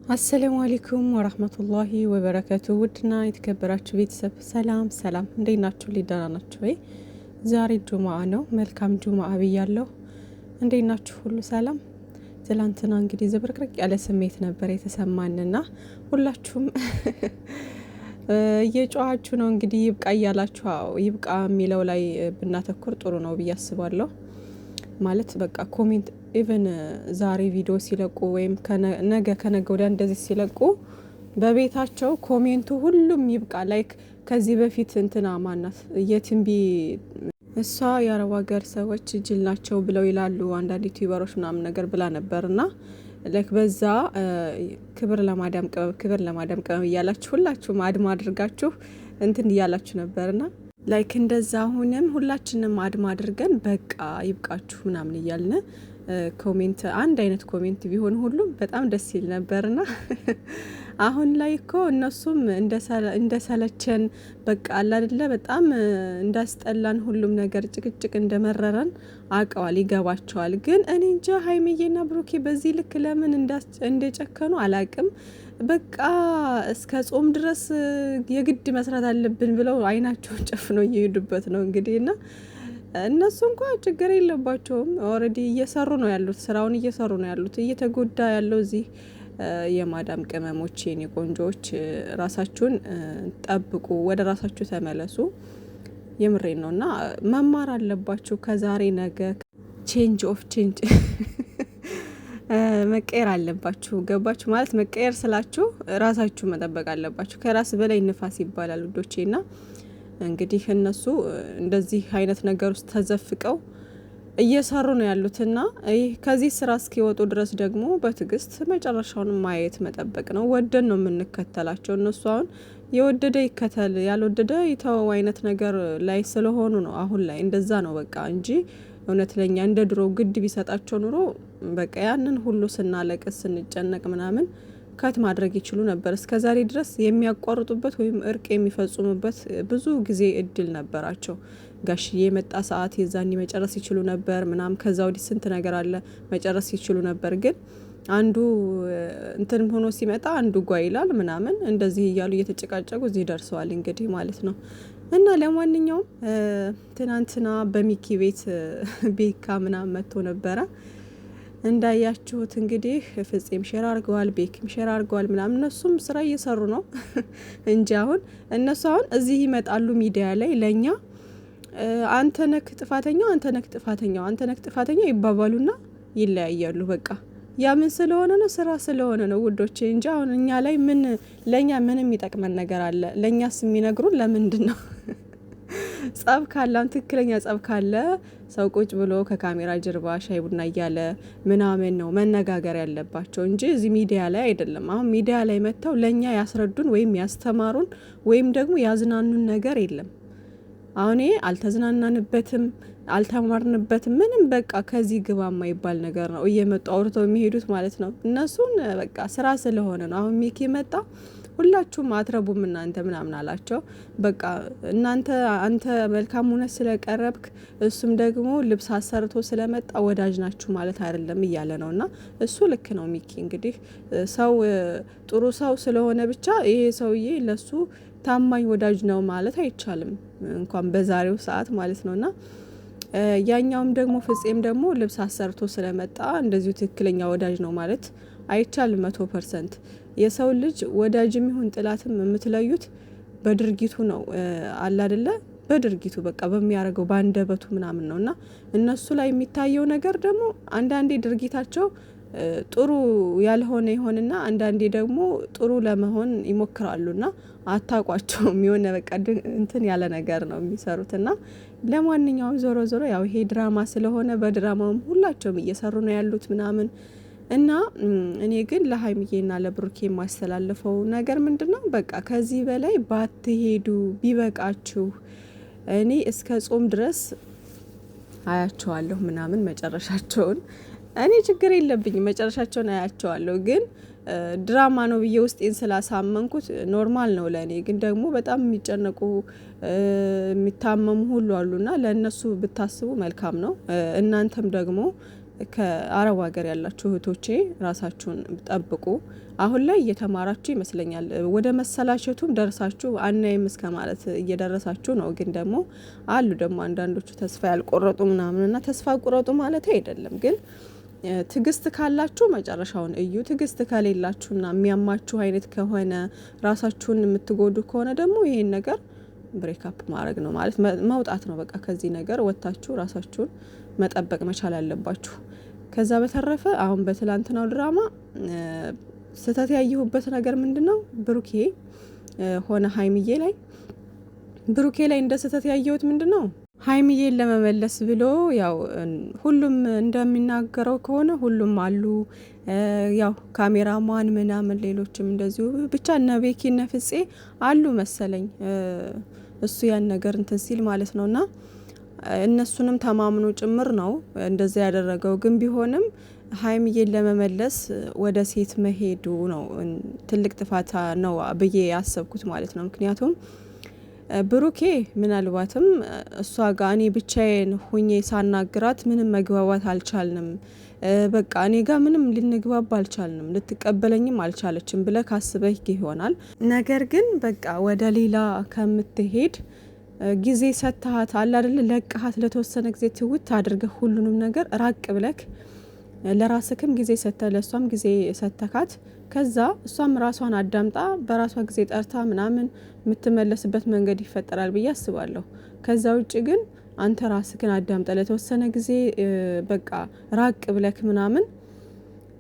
አሰላሙ አለይኩም ወራህመቱላሂ ወበረከቱ። ውድና የተከበራችሁ ቤተሰብ ሰላም ሰላም፣ እንዴት ናችሁ? ደህና ናችሁ ወይ? ዛሬ ጁማአ ነው። መልካም ጁማአ ብያለሁ። እንዴት ናችሁ? ሁሉ ሰላም? ትላንትና እንግዲህ ዝብርቅርቅ ያለ ስሜት ነበር የተሰማንና ሁላችሁም እየጮሃችሁ ነው እንግዲህ ይብቃ እያላችሁ። ይብቃ የሚለው ላይ ብናተኩር ጥሩ ነው ብዬ አስባለሁ። ማለት በቃ ኮሜንት ኢቨን ዛሬ ቪዲዮ ሲለቁ ወይም ነገ ከነገ ወዲያ እንደዚህ ሲለቁ በቤታቸው ኮሜንቱ ሁሉም ይብቃ። ላይክ ከዚህ በፊት እንትና ማናት የትንቢ እሷ የአረብ ሀገር ሰዎች ጅል ናቸው ብለው ይላሉ አንዳንድ ዩቲዩበሮች ምናምን ነገር ብላ ነበርና ላይክ በዛ ክብር ለማዳም ቅመም እያላችሁ ሁላችሁም አድማ አድርጋችሁ እንትን እያላችሁ ነበርና ላይክ እንደዛ አሁንም ሁላችንም አድማ አድርገን በቃ ይብቃችሁ ምናምን እያልን ኮሜንት አንድ አይነት ኮሜንት ቢሆን ሁሉም በጣም ደስ ይል ነበርና አሁን ላይ እኮ እነሱም እንደሰለቸን በቃ አለ አይደለ በጣም እንዳስጠላን ሁሉም ነገር ጭቅጭቅ እንደመረረን አውቀዋል፣ ይገባቸዋል። ግን እኔ እንጃ ሀይሚዬና ብሩኬ በዚህ ልክ ለምን እንደጨከኑ አላቅም። በቃ እስከ ጾም ድረስ የግድ መስራት አለብን ብለው አይናቸውን ጨፍነው እየሄዱበት ነው እንግዲህና እነሱ እንኳን ችግር የለባቸውም። ኦልሬዲ እየሰሩ ነው ያሉት፣ ስራውን እየሰሩ ነው ያሉት። እየተጎዳ ያለው እዚህ የማዳም ቅመሞች የኔ ቆንጆዎች፣ ራሳችሁን ጠብቁ፣ ወደ ራሳችሁ ተመለሱ። የምሬን ነውና መማር አለባችሁ ከዛሬ ነገ። ቼንጅ ኦፍ ቼንጅ መቀየር አለባችሁ። ገባችሁ? ማለት መቀየር ስላችሁ ራሳችሁ መጠበቅ አለባችሁ። ከራስ በላይ ንፋስ ይባላል ውዶቼና እንግዲህ እነሱ እንደዚህ አይነት ነገር ውስጥ ተዘፍቀው እየሰሩ ነው ያሉትና ከዚህ ስራ እስኪወጡ ድረስ ደግሞ በትዕግስት መጨረሻውን ማየት መጠበቅ ነው። ወደን ነው የምንከተላቸው። እነሱ አሁን የወደደ ይከተል ያልወደደ ይተው አይነት ነገር ላይ ስለሆኑ ነው አሁን ላይ እንደዛ ነው በቃ እንጂ እውነት ለኛ እንደ ድሮ ግድ ቢሰጣቸው ኑሮ በቃ ያንን ሁሉ ስናለቅስ ስንጨነቅ ምናምን ከት ማድረግ ይችሉ ነበር። እስከዛሬ ድረስ የሚያቋርጡበት ወይም እርቅ የሚፈጽሙበት ብዙ ጊዜ እድል ነበራቸው። ጋሽዬ የመጣ ሰዓት የዛኔ መጨረስ ይችሉ ነበር ምናምን። ከዛ ወዲህ ስንት ነገር አለ መጨረስ ይችሉ ነበር። ግን አንዱ እንትን ሆኖ ሲመጣ አንዱ ጓ ይላል ምናምን። እንደዚህ እያሉ እየተጨቃጨቁ እዚህ ደርሰዋል እንግዲህ ማለት ነው። እና ለማንኛውም ትናንትና በሚኪ ቤት ቤካ ምናምን መጥቶ ነበረ እንዳያችሁት እንግዲህ ፍጼም ሼር አድርገዋል፣ ቤክም ሼር አድርገዋል ምናምን። እነሱም ስራ እየሰሩ ነው እንጂ አሁን እነሱ አሁን እዚህ ይመጣሉ ሚዲያ ላይ ለኛ አንተ ነክ ጥፋተኛው፣ አንተ ነክ ጥፋተኛው፣ አንተ ነክ ጥፋተኛው ይባባሉና ይለያያሉ። በቃ ያ ምን ስለሆነ ነው? ስራ ስለሆነ ነው ውዶቼ እንጂ አሁን እኛ ላይ ምን ለኛ ምንም የሚጠቅመን ነገር አለ? ለኛስ የሚነግሩን ለምንድን ነው? ጸብ ካለ ትክክለኛ ጸብ ካለ ሰው ቁጭ ብሎ ከካሜራ ጀርባ ሻይ ቡና እያለ ምናምን ነው መነጋገር ያለባቸው እንጂ እዚህ ሚዲያ ላይ አይደለም። አሁን ሚዲያ ላይ መጥተው ለኛ ያስረዱን ወይም ያስተማሩን ወይም ደግሞ ያዝናኑን ነገር የለም። አሁን አልተዝናናንበትም፣ አልተማርንበትም ምንም። በቃ ከዚህ ግባ የማይባል ነገር ነው እየመጡ አውርተው የሚሄዱት ማለት ነው። እነሱን በቃ ስራ ስለሆነ ነው። አሁን ሚኪ መጣ፣ ሁላችሁም አትረቡም እናንተ ምናምን አላቸው። በቃ አንተ መልካም ሆነ ስለቀረብክ እሱም ደግሞ ልብስ አሰርቶ ስለመጣ ወዳጅ ናችሁ ማለት አይደለም እያለ ነው። እና እሱ ልክ ነው ሚኪ። እንግዲህ ሰው ጥሩ ሰው ስለሆነ ብቻ ይሄ ሰውዬ ለሱ ታማኝ ወዳጅ ነው ማለት አይቻልም፣ እንኳን በዛሬው ሰዓት ማለት ነውና ያኛውም ደግሞ ፍጼም ደግሞ ልብስ አሰርቶ ስለመጣ እንደዚሁ ትክክለኛ ወዳጅ ነው ማለት አይቻልም 100%። የሰው ልጅ ወዳጅም ይሁን ጥላትም የምትለዩት በድርጊቱ ነው አለ አይደለ? በድርጊቱ በቃ በሚያደርገው ባንደበቱ ምናምን ነውና እነሱ ላይ የሚታየው ነገር ደግሞ አንዳንዴ ድርጊታቸው ጥሩ ያልሆነ ይሆንና አንዳንዴ ደግሞ ጥሩ ለመሆን ይሞክራሉና አታቋቸውም። የሆነ በቃ እንትን ያለ ነገር ነው የሚሰሩትና ለማንኛውም ዞሮ ዞሮ ያው ይሄ ድራማ ስለሆነ በድራማውም ሁላቸውም እየሰሩ ነው ያሉት ምናምን። እና እኔ ግን ለሀይሚዬና ለብሩኬ የማስተላልፈው ነገር ምንድነው? በቃ ከዚህ በላይ ባትሄዱ ቢበቃችሁ። እኔ እስከ ጾም ድረስ አያቸዋለሁ ምናምን መጨረሻቸውን። እኔ ችግር የለብኝም መጨረሻቸውን አያቸዋለሁ። ግን ድራማ ነው ብዬ ውስጤን ስላሳመንኩት ኖርማል ነው ለእኔ። ግን ደግሞ በጣም የሚጨነቁ የሚታመሙ ሁሉ አሉና ለእነሱ ብታስቡ መልካም ነው። እናንተም ደግሞ ከአረብ ሀገር ያላችሁ እህቶቼ ራሳችሁን ጠብቁ። አሁን ላይ እየተማራችሁ ይመስለኛል። ወደ መሰላቸቱም ደርሳችሁ አናይም እስከ ማለት እየደረሳችሁ ነው። ግን ደግሞ አሉ ደግሞ አንዳንዶቹ ተስፋ ያልቆረጡ ምናምንና ተስፋ ቁረጡ ማለት አይደለም ግን ትግስት ካላችሁ መጨረሻውን እዩ። ትግስት ከሌላችሁና የሚያማችሁ አይነት ከሆነ ራሳችሁን የምትጎዱ ከሆነ ደግሞ ይሄን ነገር ብሬክአፕ ማድረግ ነው ማለት መውጣት ነው። በቃ ከዚህ ነገር ወጥታችሁ ራሳችሁን መጠበቅ መቻል አለባችሁ። ከዛ በተረፈ አሁን በትላንትናው ድራማ ስህተት ያየሁበት ነገር ምንድነው ብሩኬ ሆነ ሀይሚዬ ላይ ብሩኬ ላይ እንደ ስህተት ያየሁት ምንድነው ሀይሚዬን ለመመለስ ብሎ ያው ሁሉም እንደሚናገረው ከሆነ ሁሉም አሉ ያው ካሜራማን ምናምን ሌሎችም እንደዚሁ ብቻ እነ ቤኪ እነ ፍፄ አሉ መሰለኝ እሱ ያን ነገር እንትን ሲል ማለት ነውና እነሱንም ተማምኖ ጭምር ነው እንደዛ ያደረገው። ግን ቢሆንም ሀይሚዬን ለመመለስ ወደ ሴት መሄዱ ነው ትልቅ ጥፋት ነው ብዬ ያሰብኩት ማለት ነው። ምክንያቱም ብሩኬ ምናልባትም እሷ ጋር እኔ ብቻዬን ሁኜ ሳናግራት ምንም መግባባት አልቻልንም፣ በቃ እኔ ጋር ምንም ልንግባባ አልቻልንም፣ ልትቀበለኝም አልቻለችም ብለ ካስበህ ይሆናል። ነገር ግን በቃ ወደ ሌላ ከምትሄድ ጊዜ ሰጥሃት አለ አይደል ለቅሃት ለተወሰነ ጊዜ ትውት አድርገህ ሁሉንም ነገር ራቅ ብለክ ለራስክም ጊዜ ሰጥተ ለሷም ጊዜ ሰጥተካት ከዛ እሷም ራሷን አዳምጣ በራሷ ጊዜ ጠርታ ምናምን የምትመለስበት መንገድ ይፈጠራል ብዬ አስባለሁ። ከዛ ውጭ ግን አንተ ራስክን አዳምጣ ለተወሰነ ጊዜ በቃ ራቅ ብለክ ምናምን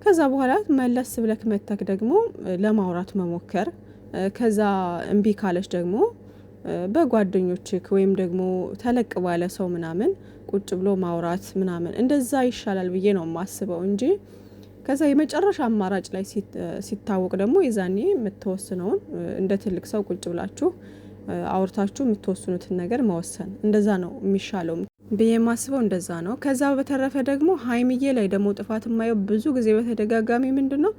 ከዛ በኋላ መለስ ብለክ መተክ ደግሞ ለማውራት መሞከር ከዛ እምቢ ካለች ደግሞ በጓደኞችክ ወይም ደግሞ ተለቅ ባለ ሰው ምናምን ቁጭ ብሎ ማውራት ምናምን እንደዛ ይሻላል ብዬ ነው የማስበው እንጂ ከዛ የመጨረሻ አማራጭ ላይ ሲታወቅ ደግሞ የዛኔ የምትወስነውን እንደ ትልቅ ሰው ቁጭ ብላችሁ አውርታችሁ የምትወስኑትን ነገር መወሰን እንደዛ ነው የሚሻለው ብዬ ማስበው እንደዛ ነው። ከዛ በተረፈ ደግሞ ሀይሚዬ ላይ ደግሞ ጥፋት የማየው ብዙ ጊዜ በተደጋጋሚ ምንድነው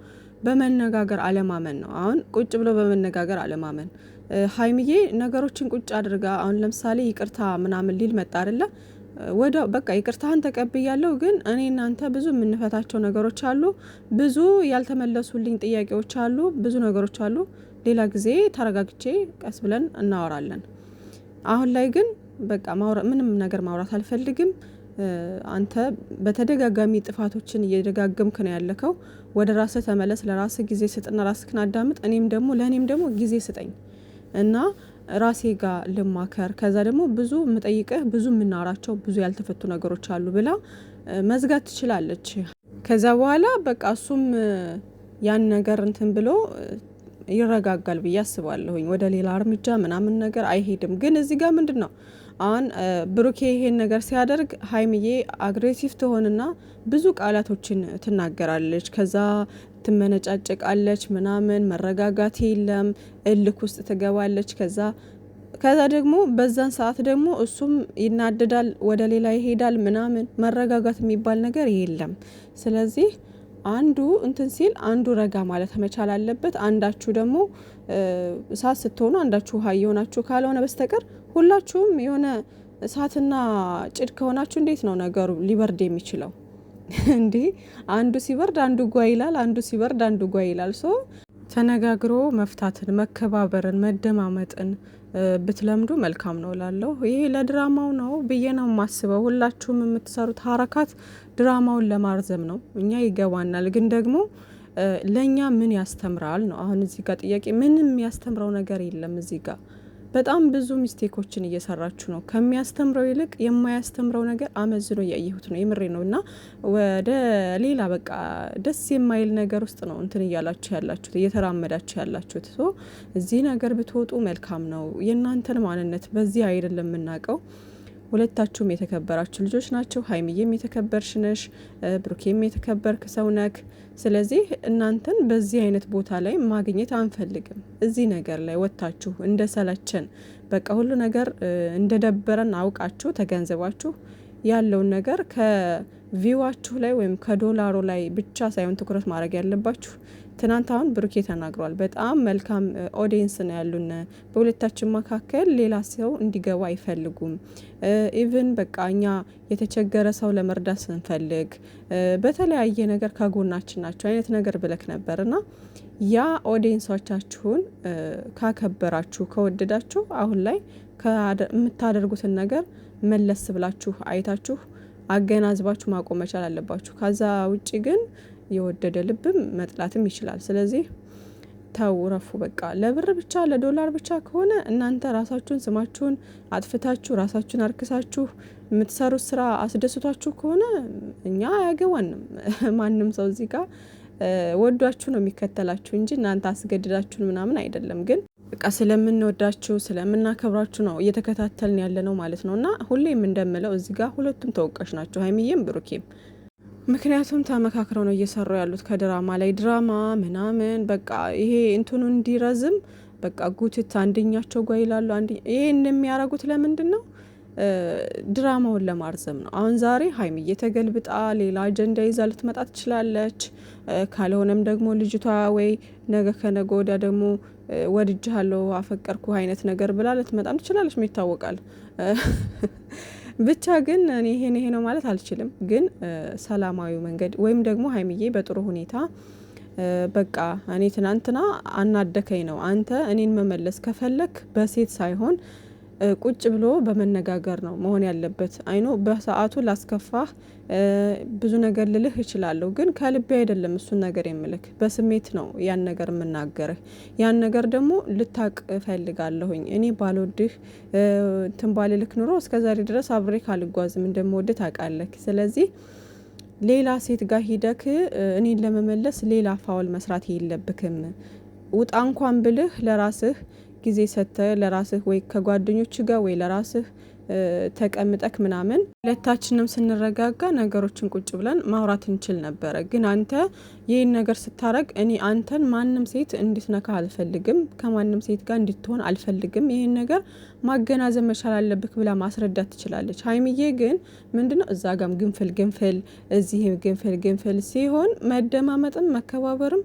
በመነጋገር አለማመን ነው። አሁን ቁጭ ብሎ በመነጋገር አለማመን ሀይሚዬ ነገሮችን ቁጭ አድርጋ አሁን ለምሳሌ ይቅርታ ምናምን ሊል መጣ አይደለ ወዲያው በቃ ይቅርታህን ተቀብያለሁ፣ ግን እኔ እናንተ ብዙ የምንፈታቸው ነገሮች አሉ፣ ብዙ ያልተመለሱልኝ ጥያቄዎች አሉ፣ ብዙ ነገሮች አሉ፣ ሌላ ጊዜ ተረጋግቼ ቀስ ብለን እናወራለን። አሁን ላይ ግን በቃ ምንም ነገር ማውራት አልፈልግም፣ አንተ በተደጋጋሚ ጥፋቶችን እየደጋገምክ ነው ያለከው፣ ወደ ራስህ ተመለስ፣ ለራስህ ጊዜ ስጥና ራስህን አዳምጥ፣ ለእኔም ደግሞ ጊዜ ስጠኝ እና ራሴ ጋር ልማከር፣ ከዛ ደግሞ ብዙ የምጠይቅህ ብዙ የምናወራቸው ብዙ ያልተፈቱ ነገሮች አሉ ብላ መዝጋት ትችላለች። ከዛ በኋላ በቃ እሱም ያን ነገር እንትን ብሎ ይረጋጋል ብዬ አስባለሁኝ። ወደ ሌላ እርምጃ ምናምን ነገር አይሄድም። ግን እዚህ ጋር ምንድን ነው አሁን ብሩኬ ይሄን ነገር ሲያደርግ ሀይሚዬ አግሬሲቭ ትሆንና ብዙ ቃላቶችን ትናገራለች፣ ከዛ ትመነጫጨቃለች ምናምን፣ መረጋጋት የለም፣ እልክ ውስጥ ትገባለች። ከዛ ደግሞ በዛን ሰዓት ደግሞ እሱም ይናደዳል፣ ወደ ሌላ ይሄዳል ምናምን፣ መረጋጋት የሚባል ነገር የለም። ስለዚህ አንዱ እንትን ሲል አንዱ ረጋ ማለት መቻል አለበት። አንዳችሁ ደግሞ እሳት ስትሆኑ አንዳችሁ ውሃ እየሆናችሁ ካልሆነ በስተቀር ሁላችሁም የሆነ እሳትና ጭድ ከሆናችሁ እንዴት ነው ነገሩ ሊበርድ የሚችለው? እንዴ አንዱ ሲበርድ አንዱ ጓ ይላል፣ አንዱ ሲበርድ አንዱ ጓ ይላል። ሶ ተነጋግሮ መፍታትን፣ መከባበርን፣ መደማመጥን ብትለምዱ መልካም ነው ላለው። ይሄ ለድራማው ነው ብዬ ነው የማስበው። ሁላችሁም የምትሰሩት ሀረካት ድራማውን ለማርዘም ነው፣ እኛ ይገባናል። ግን ደግሞ ለእኛ ምን ያስተምራል ነው አሁን እዚህ ጋር ጥያቄ። ምንም ያስተምረው ነገር የለም እዚህ ጋር። በጣም ብዙ ሚስቴኮችን እየሰራችሁ ነው። ከሚያስተምረው ይልቅ የማያስተምረው ነገር አመዝኖ እያየሁት ነው። የምሬ ነው። እና ወደ ሌላ በቃ ደስ የማይል ነገር ውስጥ ነው እንትን እያላችሁ ያላችሁት፣ እየተራመዳችሁ ያላችሁት። እዚህ ነገር ብትወጡ መልካም ነው። የእናንተን ማንነት በዚህ አይደለም የምናውቀው። ሁለታችሁም የተከበራችሁ ልጆች ናቸው። ሀይሚዬም የተከበርሽ ነሽ፣ ብሩኬም የተከበርክ ሰው ነክ። ስለዚህ እናንተን በዚህ አይነት ቦታ ላይ ማግኘት አንፈልግም። እዚህ ነገር ላይ ወጥታችሁ እንደሰለቸን በቃ ሁሉ ነገር እንደደበረን አውቃችሁ ተገንዘባችሁ ያለውን ነገር ከቪዋችሁ ላይ ወይም ከዶላሩ ላይ ብቻ ሳይሆን ትኩረት ማድረግ ያለባችሁ ትናንት አሁን ብሩኬ ተናግሯል። በጣም መልካም ኦዲየንስ ነው ያሉን፣ በሁለታችን መካከል ሌላ ሰው እንዲገባ አይፈልጉም። ኢቭን በቃ እኛ የተቸገረ ሰው ለመርዳት ስንፈልግ በተለያየ ነገር ከጎናችን ናቸው አይነት ነገር ብለክ ነበርና ያ ኦዲየንሶቻችሁን ካከበራችሁ ከወደዳችሁ አሁን ላይ የምታደርጉትን ነገር መለስ ብላችሁ አይታችሁ አገናዝባችሁ ማቆም መቻል አለባችሁ። ከዛ ውጪ ግን የወደደ ልብም መጥላትም ይችላል። ስለዚህ ተው ረፉ። በቃ ለብር ብቻ ለዶላር ብቻ ከሆነ እናንተ ራሳችሁን ስማችሁን አጥፍታችሁ ራሳችሁን አርክሳችሁ የምትሰሩት ስራ አስደስቷችሁ ከሆነ እኛ አያገባንም። ማንም ሰው እዚህ ጋር ወዷችሁ ነው የሚከተላችሁ እንጂ እናንተ አስገድዳችሁን ምናምን አይደለም። ግን በቃ ስለምንወዳችሁ ስለምናከብራችሁ ነው እየተከታተልን ያለ ነው ማለት ነው። እና ሁሌም እንደምለው እዚህ ጋር ሁለቱም ተወቃሽ ናቸው፣ ሀይሚዬም ብሩኬም። ምክንያቱም ተመካክረው ነው እየሰሩ ያሉት ከድራማ ላይ ድራማ ምናምን በቃ ይሄ እንትኑ እንዲረዝም በቃ ጉትት አንደኛቸው ጓ ይላሉ። ይሄን የሚያረጉት ለምንድን ነው? ድራማውን ለማርዘም ነው። አሁን ዛሬ ሀይሚዬ ተገልብጣ ሌላ አጀንዳ ይዛ ልትመጣ ትችላለች። ካልሆነም ደግሞ ልጅቷ ወይ ነገ ከነገ ወዲያ ደግሞ ወድጃለሁ አፈቀርኩ አይነት ነገር ብላ ልትመጣም ትችላለች። ይታወቃል። ብቻ ግን እኔ ይሄ ነው ማለት አልችልም። ግን ሰላማዊ መንገድ ወይም ደግሞ ሀይሚዬ በጥሩ ሁኔታ በቃ እኔ ትናንትና አናደከኝ ነው፣ አንተ እኔን መመለስ ከፈለክ በሴት ሳይሆን ቁጭ ብሎ በመነጋገር ነው መሆን ያለበት። አይኖ በሰዓቱ ላስከፋህ ብዙ ነገር ልልህ እችላለሁ፣ ግን ከልቤ አይደለም እሱን ነገር የምልክ፣ በስሜት ነው ያን ነገር የምናገርህ። ያን ነገር ደግሞ ልታቅ እፈልጋለሁኝ። እኔ ባልወድህ ትንባልልክ ኑሮ እስከዛሬ ድረስ አብሬ ካልጓዝም እንደምወድህ ታውቃለህ። ስለዚህ ሌላ ሴት ጋር ሂደክ እኔን ለመመለስ ሌላ ፋውል መስራት የለብክም። ውጣ እንኳን ብልህ ለራስህ ጊዜ ሰጥተ ለራስህ ወይ ከጓደኞች ጋር ወይ ለራስህ ተቀምጠክ ምናምን ሁለታችንም ስንረጋጋ ነገሮችን ቁጭ ብለን ማውራት እንችል ነበረ። ግን አንተ ይህን ነገር ስታረግ እኔ አንተን ማንም ሴት እንድትነካ አልፈልግም፣ ከማንም ሴት ጋር እንድትሆን አልፈልግም፣ ይህን ነገር ማገናዘብ መቻል አለብክ ብላ ማስረዳት ትችላለች። ሀይሚዬ ግን ምንድነው እዛ ጋም ግንፍል እዚህም ግንፍል ሲሆን መደማመጥም መከባበርም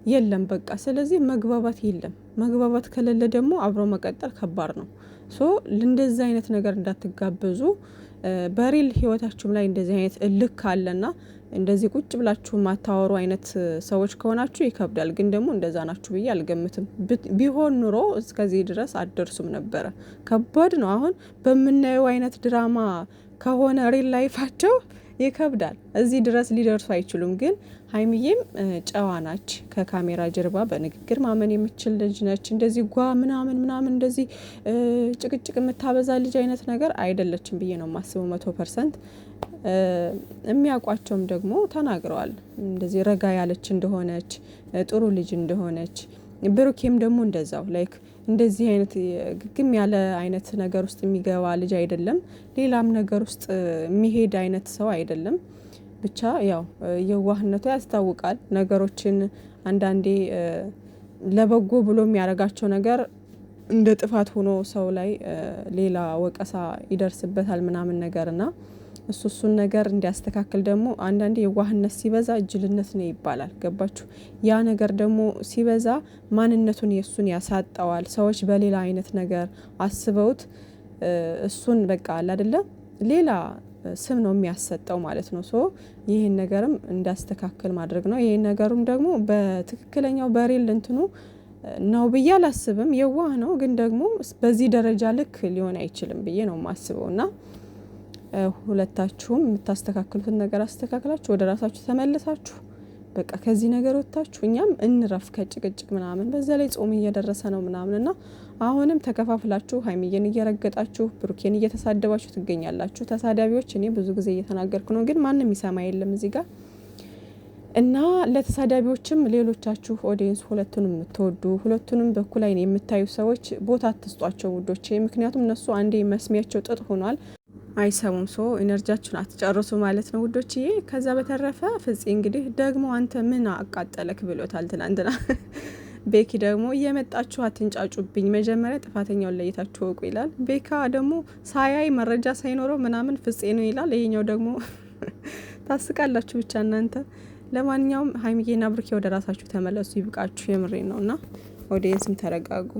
የለም በቃ። ስለዚህ መግባባት የለም። መግባባት ከሌለ ደግሞ አብሮ መቀጠል ከባድ ነው። ሶ እንደዚህ አይነት ነገር እንዳትጋበዙ። በሪል ህይወታችሁም ላይ እንደዚህ አይነት እልክ አለና እንደዚህ ቁጭ ብላችሁ ማታወሩ አይነት ሰዎች ከሆናችሁ ይከብዳል። ግን ደግሞ እንደዛ ናችሁ ብዬ አልገምትም። ቢሆን ኑሮ እስከዚህ ድረስ አደርሱም ነበረ። ከባድ ነው። አሁን በምናየው አይነት ድራማ ከሆነ ሪል ላይፋቸው ይከብዳል። እዚህ ድረስ ሊደርሱ አይችሉም። ግን ሀይሚዬም ጨዋ ናች። ከካሜራ ጀርባ በንግግር ማመን የምችል ልጅ ነች። እንደዚህ ጓ ምናምን እንደዚህ ጭቅጭቅ የምታበዛ ልጅ አይነት ነገር አይደለችም ብዬ ነው የማስበው 100%። የሚያውቋቸውም ደግሞ ተናግረዋል እንደዚህ ረጋ ያለች እንደሆነች፣ ጥሩ ልጅ እንደሆነች። ብሩኬም ደግሞ እንደዛው ላይክ እንደዚህ አይነት ግግም ያለ አይነት ነገር ውስጥ የሚገባ ልጅ አይደለም። ሌላም ነገር ውስጥ የሚሄድ አይነት ሰው አይደለም። ብቻ ያው የዋህነቱ ያስታውቃል። ነገሮችን አንዳንዴ ለበጎ ብሎ የሚያደርጋቸው ነገር እንደ ጥፋት ሆኖ ሰው ላይ ሌላ ወቀሳ ይደርስበታል ምናምን ነገርና እሱን ነገር እንዲያስተካክል ደግሞ አንዳንዴ የዋህነት ሲበዛ እጅልነት ነው ይባላል። ገባችሁ? ያ ነገር ደግሞ ሲበዛ ማንነቱን የሱን ያሳጣዋል። ሰዎች በሌላ አይነት ነገር አስበውት እሱን በቃ አለ አይደለ ሌላ ስም ነው የሚያሰጠው ማለት ነው። ሶ ይሄን ነገርም እንዲያስተካክል ማድረግ ነው። ይሄን ነገሩም ደግሞ በትክክለኛው በሪል እንትኑ ነው ብዬ አላስብም። የዋህ ነው ግን ደግሞ በዚህ ደረጃ ልክ ሊሆን አይችልም ብዬ ነው የማስበውና ሁለታችሁም የምታስተካክሉትን ነገር አስተካክላችሁ ወደ ራሳችሁ ተመልሳችሁ በቃ ከዚህ ነገር ወጣችሁ እኛም እንረፍ ከጭቅጭቅ ምናምን። በዛ ላይ ጾም እየደረሰ ነው ምናምንና አሁንም ተከፋፍላችሁ ሀይሚዬን እየረገጣችሁ ብሩኬን እየተሳደባችሁ ትገኛላችሁ። ተሳዳቢዎች እኔ ብዙ ጊዜ እየተናገርኩ ነው፣ ግን ማንም ይሰማ የለም እዚህ ጋር እና ለተሳዳቢዎችም ሌሎቻችሁ ኦዲየንስ ሁለቱንም የምትወዱ ሁለቱንም በኩል አይን የምታዩ ሰዎች ቦታ አትስጧቸው ውዶቼ። ምክንያቱም እነሱ አንዴ መስሚያቸው ጥጥ ሆኗል፣ አይሰሙም። ሶ ኢነርጂያችሁን አትጨርሱ ማለት ነው ውዶችዬ። ከዛ በተረፈ ፍፄ እንግዲህ ደግሞ አንተ ምን አቃጠለክ ብሎታል ትናንትና። ቤኪ ደግሞ እየመጣችሁ አትንጫጩብኝ፣ መጀመሪያ ጥፋተኛውን ለይታችሁ ወቁ ይላል። ቤካ ደግሞ ሳያይ መረጃ ሳይኖረው ምናምን ፍፄ ነው ይላል። ይሄኛው ደግሞ ታስቃላችሁ ብቻ እናንተ። ለማንኛውም ሀይሚዬና ብሩኬ ወደ ራሳችሁ ተመለሱ፣ ይብቃችሁ። የምሬን ነው እና ኦዲየንስም ተረጋጉ።